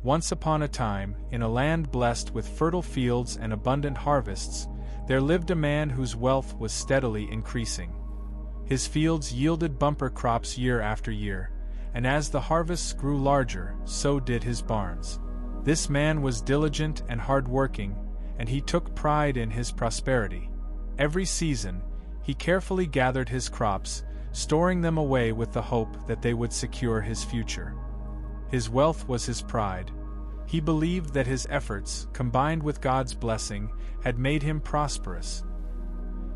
Once upon a time, in a land blessed with fertile fields and abundant harvests, there lived a man whose wealth was steadily increasing. His fields yielded bumper crops year after year, and as the harvests grew larger, so did his barns. This man was diligent and hard-working, and he took pride in his prosperity. Every season, he carefully gathered his crops, storing them away with the hope that they would secure his future. His wealth was his pride. He believed that his efforts, combined with God's blessing, had made him prosperous.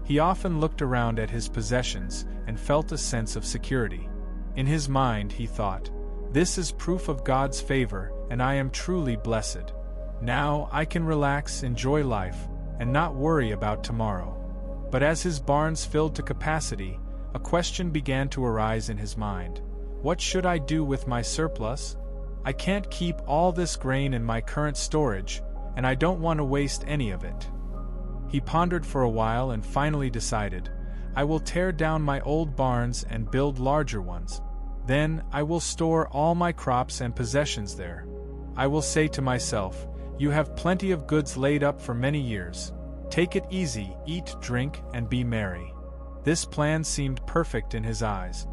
He often looked around at his possessions and felt a sense of security. In his mind, he thought, "This is proof of God's favor, and I am truly blessed. Now I can relax, enjoy life, and not worry about tomorrow." But as his barns filled to capacity, a question began to arise in his mind. What should I do with my surplus? I can't keep all this grain in my current storage, and I don't want to waste any of it. He pondered for a while and finally decided, I will tear down my old barns and build larger ones. Then I will store all my crops and possessions there. I will say to myself, you have plenty of goods laid up for many years. Take it easy, eat, drink, and be merry. This plan seemed perfect in his eyes.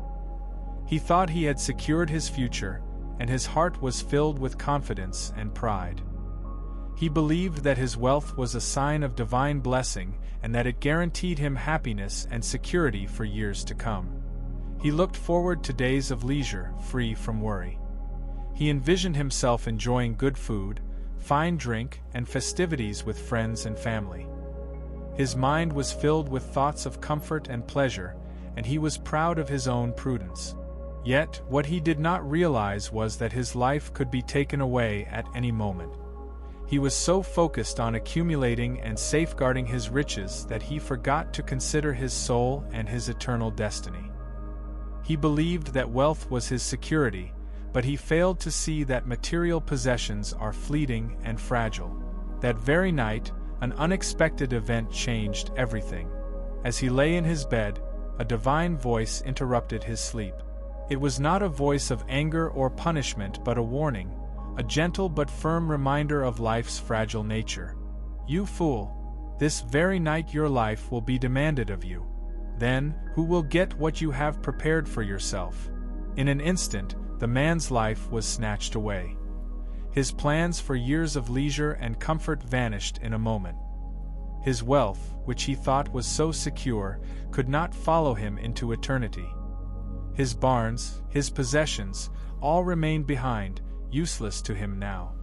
He thought he had secured his future, and his heart was filled with confidence and pride. He believed that his wealth was a sign of divine blessing and that it guaranteed him happiness and security for years to come. He looked forward to days of leisure, free from worry. He envisioned himself enjoying good food, fine drink, and festivities with friends and family. His mind was filled with thoughts of comfort and pleasure, and he was proud of his own prudence. Yet, what he did not realize was that his life could be taken away at any moment. He was so focused on accumulating and safeguarding his riches that he forgot to consider his soul and his eternal destiny. He believed that wealth was his security, but he failed to see that material possessions are fleeting and fragile. That very night, an unexpected event changed everything. As he lay in his bed, a divine voice interrupted his sleep. It was not a voice of anger or punishment but a warning, a gentle but firm reminder of life's fragile nature. You fool! This very night your life will be demanded of you. Then, who will get what you have prepared for yourself? In an instant, the man's life was snatched away. His plans for years of leisure and comfort vanished in a moment. His wealth, which he thought was so secure, could not follow him into eternity. His barns, his possessions, all remained behind, useless to him now.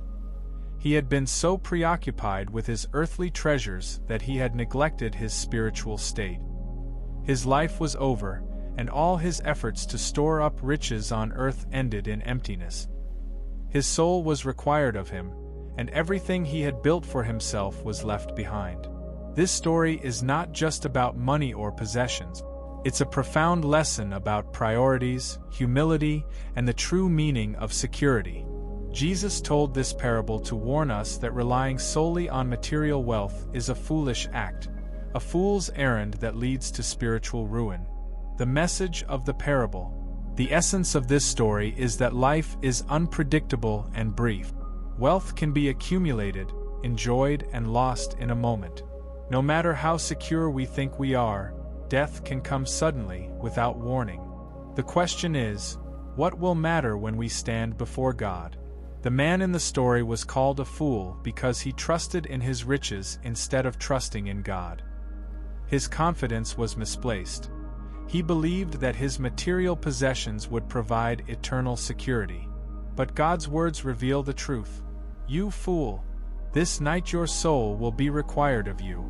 He had been so preoccupied with his earthly treasures that he had neglected his spiritual state. His life was over, and all his efforts to store up riches on earth ended in emptiness. His soul was required of him, and everything he had built for himself was left behind. This story is not just about money or possessions. It's a profound lesson about priorities, humility, and the true meaning of security. Jesus told this parable to warn us that relying solely on material wealth is a foolish act, a fool's errand that leads to spiritual ruin. The message of the parable. The essence of this story is that life is unpredictable and brief. Wealth can be accumulated, enjoyed, and lost in a moment. No matter how secure we think we are, death can come suddenly, without warning. The question is, what will matter when we stand before God? The man in the story was called a fool because he trusted in his riches instead of trusting in God. His confidence was misplaced. He believed that his material possessions would provide eternal security. But God's words reveal the truth. You fool! This night your soul will be required of you.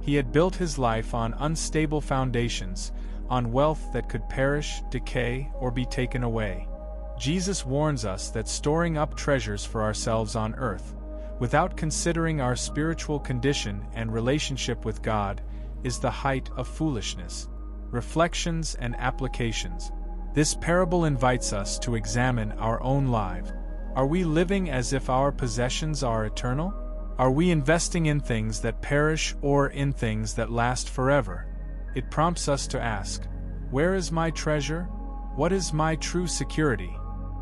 He had built his life on unstable foundations, on wealth that could perish, decay, or be taken away. Jesus warns us that storing up treasures for ourselves on earth, without considering our spiritual condition and relationship with God, is the height of foolishness. Reflections and applications. This parable invites us to examine our own lives. Are we living as if our possessions are eternal? Are we investing in things that perish or in things that last forever? It prompts us to ask, where is my treasure? What is my true security?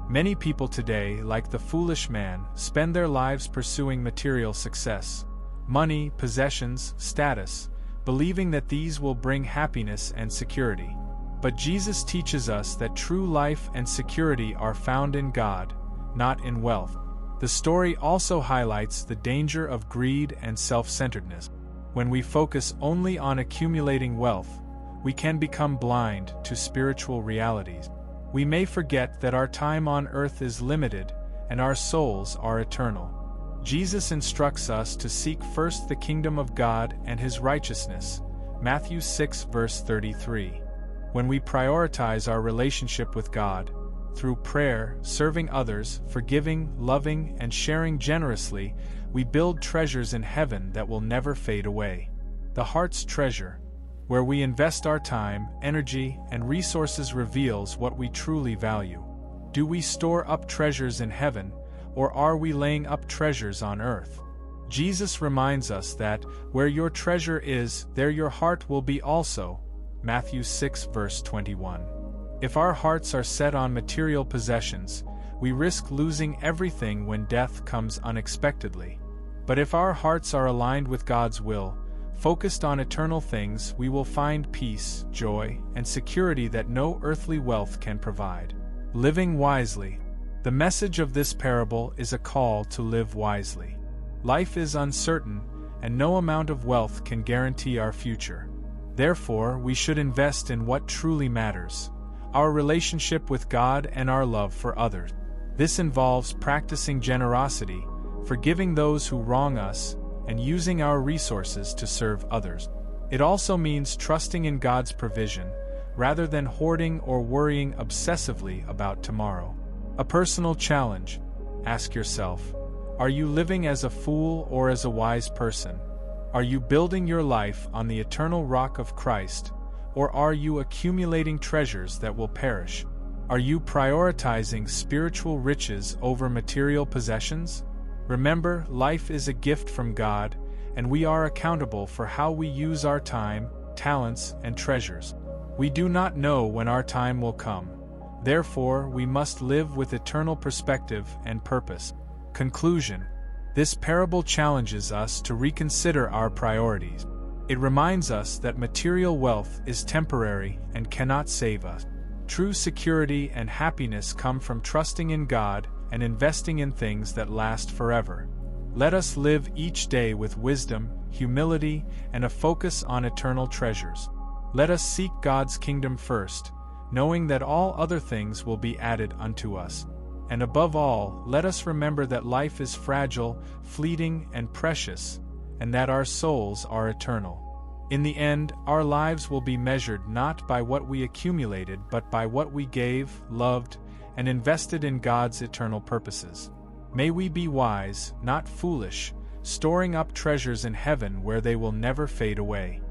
Many people today, like the foolish man, spend their lives pursuing material success, money, possessions, status, believing that these will bring happiness and security. But Jesus teaches us that true life and security are found in God, not in wealth. The story also highlights the danger of greed and self-centeredness. When we focus only on accumulating wealth, we can become blind to spiritual realities. We may forget that our time on earth is limited and our souls are eternal. Jesus instructs us to seek first the kingdom of God and His righteousness, Matthew 6 verse 33. When we prioritize our relationship with God, through prayer, serving others, forgiving, loving, and sharing generously, we build treasures in heaven that will never fade away. The heart's treasure, where we invest our time, energy, and resources, reveals what we truly value. Do we store up treasures in heaven, or are we laying up treasures on earth? Jesus reminds us that, where your treasure is, there your heart will be also. Matthew 6 verse 21. If our hearts are set on material possessions, we risk losing everything when death comes unexpectedly. But if our hearts are aligned with God's will, focused on eternal things, we will find peace, joy, and security that no earthly wealth can provide. Living wisely. The message of this parable is a call to live wisely. Life is uncertain, and no amount of wealth can guarantee our future. Therefore, we should invest in what truly matters: our relationship with God and our love for others. This involves practicing generosity, forgiving those who wrong us, and using our resources to serve others. It also means trusting in God's provision, rather than hoarding or worrying obsessively about tomorrow. A personal challenge. Ask yourself, are you living as a fool or as a wise person? Are you building your life on the eternal rock of Christ, or are you accumulating treasures that will perish? Are you prioritizing spiritual riches over material possessions? Remember, life is a gift from God, and we are accountable for how we use our time, talents, and treasures. We do not know when our time will come. Therefore, we must live with eternal perspective and purpose. Conclusion. This parable challenges us to reconsider our priorities. It reminds us that material wealth is temporary and cannot save us. True security and happiness come from trusting in God and investing in things that last forever. Let us live each day with wisdom, humility, and a focus on eternal treasures. Let us seek God's kingdom first, knowing that all other things will be added unto us. And above all, let us remember that life is fragile, fleeting, and precious, and that our souls are eternal. In the end, our lives will be measured not by what we accumulated but by what we gave, loved, and invested in God's eternal purposes. May we be wise, not foolish, storing up treasures in heaven where they will never fade away.